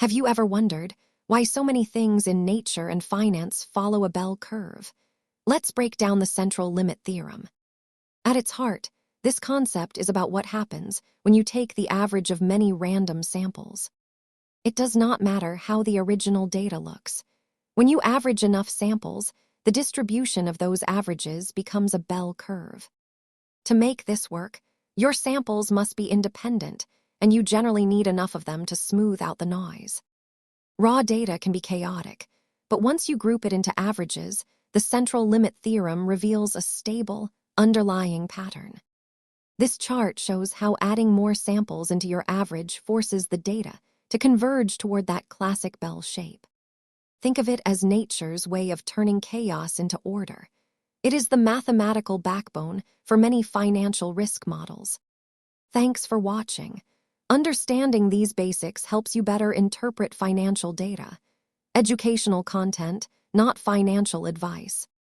Have you ever wondered why so many things in nature and finance follow a bell curve? Let's break down the central limit theorem. At its heart, this concept is about what happens when you take the average of many random samples. It does not matter how the original data looks. When you average enough samples, the distribution of those averages becomes a bell curve. To make this work, your samples must be independent, and you generally need enough of them to smooth out the noise. Raw data can be chaotic, but once you group it into averages, the central limit theorem reveals a stable, underlying pattern. This chart shows how adding more samples into your average forces the data to converge toward that classic bell shape. Think of it as nature's way of turning chaos into order. It is the mathematical backbone for many financial risk models. Thanks for watching. Understanding these basics helps you better interpret financial data. Educational content, not financial advice.